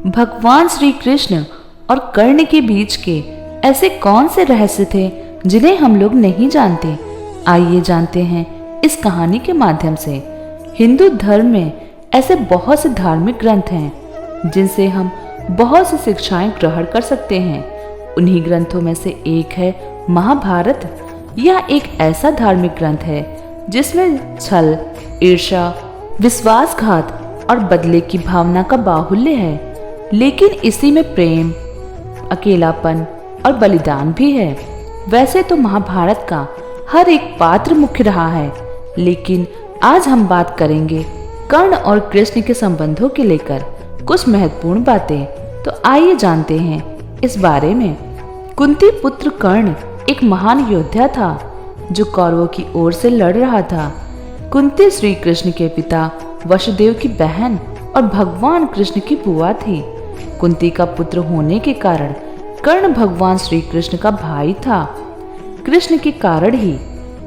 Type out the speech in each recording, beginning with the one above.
भगवान श्री कृष्ण और कर्ण के बीच के ऐसे कौन से रहस्य थे जिन्हें हम लोग नहीं जानते। आइए जानते हैं इस कहानी के माध्यम से। हिंदू धर्म में ऐसे बहुत से धार्मिक ग्रंथ हैं जिनसे हम बहुत सी शिक्षाएं ग्रहण कर सकते हैं। उन्हीं ग्रंथों में से एक है महाभारत। यह एक ऐसा धार्मिक ग्रंथ है जिसमें छल, ईर्ष्या, विश्वासघात और बदले की भावना का बाहुल्य है, लेकिन इसी में प्रेम, अकेलापन और बलिदान भी है। वैसे तो महाभारत का हर एक पात्र मुख्य रहा है, लेकिन आज हम बात करेंगे कर्ण और कृष्ण के संबंधों के लेकर कुछ महत्वपूर्ण बातें। तो आइए जानते हैं इस बारे में। कुंती पुत्र कर्ण एक महान योद्धा था जो कौरवों की ओर से लड़ रहा था। कुंती श्री कृष्ण के पिता वसुदेव की बहन और भगवान कृष्ण की बुआ थी। कुंती का पुत्र होने के कारण कर्ण भगवान श्री कृष्ण का भाई था। कृष्ण के कारण ही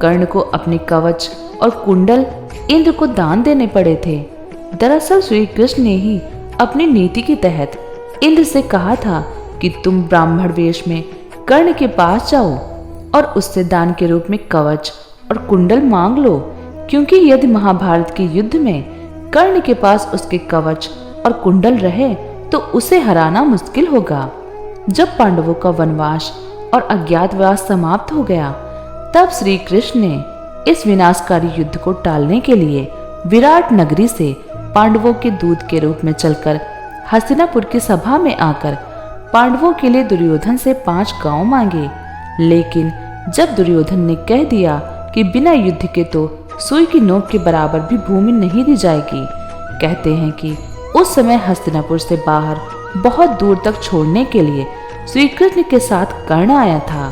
कर्ण को अपने कवच और कुंडल इंद्र को दान देने पड़े थे। दरअसल श्री कृष्ण ने ही अपनी नीति के तहत इंद्र से कहा था कि तुम ब्राह्मण वेश में कर्ण के पास जाओ और उससे दान के रूप में कवच और कुंडल मांग लो, क्योंकि यदि महाभारत के युद्ध में कर्ण के पास उसके कवच और कुंडल रहे तो उसे हराना मुश्किल होगा। जब पांडवों का वनवास और अज्ञातवास समाप्त हो गया, तब श्री कृष्ण ने इस विनाशकारी युद्ध को टालने के लिए विराट नगरी से पांडवों के दूत के रूप में चलकर हस्तिनापुर की सभा में आकर पांडवों के लिए दुर्योधन से 5 गांव मांगे। लेकिन जब दुर्योधन ने कह दिया कि बिना युद्ध के तो सुई की नोक के बराबर भी भूमि नहीं दी जाएगी, कहते हैं कि उस समय हस्तिनापुर से बाहर बहुत दूर तक छोड़ने के लिए श्री कृष्ण के साथ कर्ण आया था।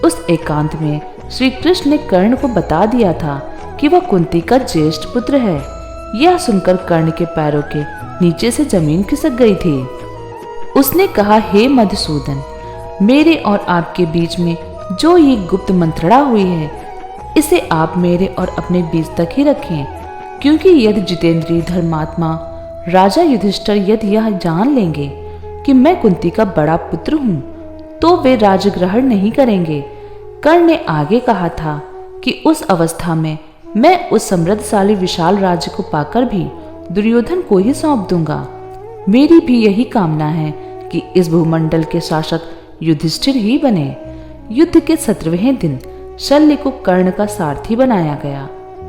उस एकांत में श्री कृष्ण ने कर्ण को बता दिया था कि वह कुंती का ज्येष्ठ पुत्र है। यह सुनकर कर्ण के पैरों के नीचे से जमीन खिसक गई थी। उसने कहा, हे मधुसूदन, मेरे और आपके बीच में जो ये गुप्त मंत्रणा हुई है, इसे आप मेरे और अपने बीच तक ही रखें, क्योंकि यदि जितेंद्रिय धर्मात्मा राजा युधिष्ठिर यदि यह जान लेंगे कि मैं कुंती का बड़ा पुत्र हूँ तो वे राज्य ग्रहण नहीं करेंगे। कर्ण ने आगे कहा था कि उस अवस्था में मैं उस समृद्धशाली विशाल राज्य को पाकर भी दुर्योधन को ही सौंप दूंगा। मेरी भी यही कामना है कि इस भूमंडल के शासक युधिष्ठिर ही बने। युद्ध के 17वें दिन शल्य को कर्ण का सारथी बनाया गया।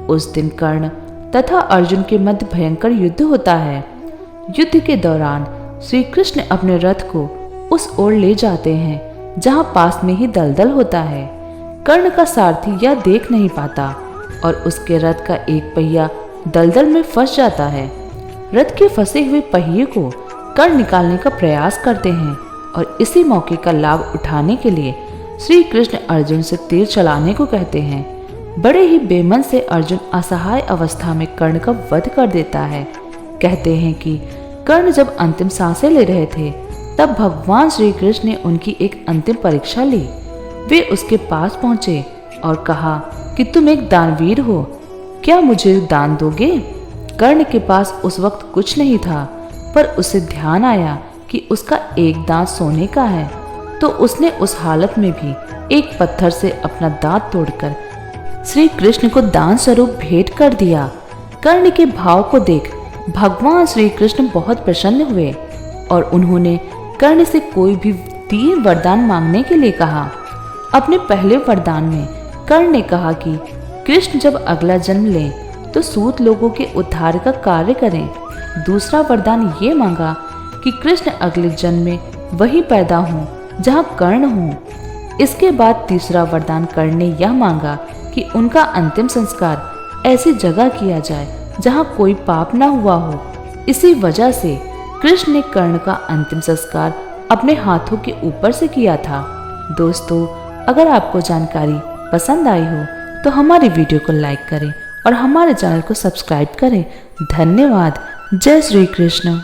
उस दिन कर्ण तथा अर्जुन के मध्य भयंकर युद्ध होता है। युद्ध के दौरान श्री कृष्ण अपने रथ को उस ओर ले जाते हैं जहां पास में ही दलदल होता है। कर्ण का सारथी यह देख नहीं पाता और उसके रथ का एक पहिया दलदल में फंस जाता है। रथ के फंसे हुए पहिए को कर्ण निकालने का प्रयास करते हैं और इसी मौके का लाभ उठाने के लिए श्री कृष्ण अर्जुन से तीर चलाने को कहते हैं। बड़े ही बेमन से अर्जुन असहाय अवस्था में कर्ण का वध कर देता है। कहते हैं कि कर्ण जब अंतिम सांसें ले रहे थे तब भगवान श्री कृष्ण ने उनकी एक अंतिम परीक्षा ली। वे उसके पास पहुंचे और कहा कि तुम एक दानवीर हो, क्या मुझे दान दोगे? कर्ण के पास उस वक्त कुछ नहीं था, पर उसे ध्यान आया कि उसका एक दांत सोने का है, तो उसने उस हालत में भी एक पत्थर से अपना दांत तोड़कर श्री कृष्ण को दान स्वरूप भेंट कर दिया। कर्ण के भाव को देख भगवान श्री कृष्ण बहुत प्रसन्न हुए और उन्होंने कर्ण से कोई भी 3 वरदान मांगने के लिए कहा। अपने पहले वरदान में कर्ण ने कहा कि कृष्ण जब अगला जन्म लें तो सूत लोगों के उद्धार का कार्य करें। दूसरा वरदान ये मांगा कि कृष्ण अगले जन्म में वही पैदा हों जहाँ कर्ण हों। इसके बाद तीसरा वरदान कर्ण ने यह मांगा कि उनका अंतिम संस्कार ऐसी जगह किया जाए जहाँ कोई पाप न हुआ हो। इसी वजह से कृष्ण ने कर्ण का अंतिम संस्कार अपने हाथों के ऊपर से किया था। दोस्तों, अगर आपको जानकारी पसंद आई हो तो हमारी वीडियो को लाइक करें और हमारे चैनल को सब्सक्राइब करें। धन्यवाद। जय श्री कृष्ण।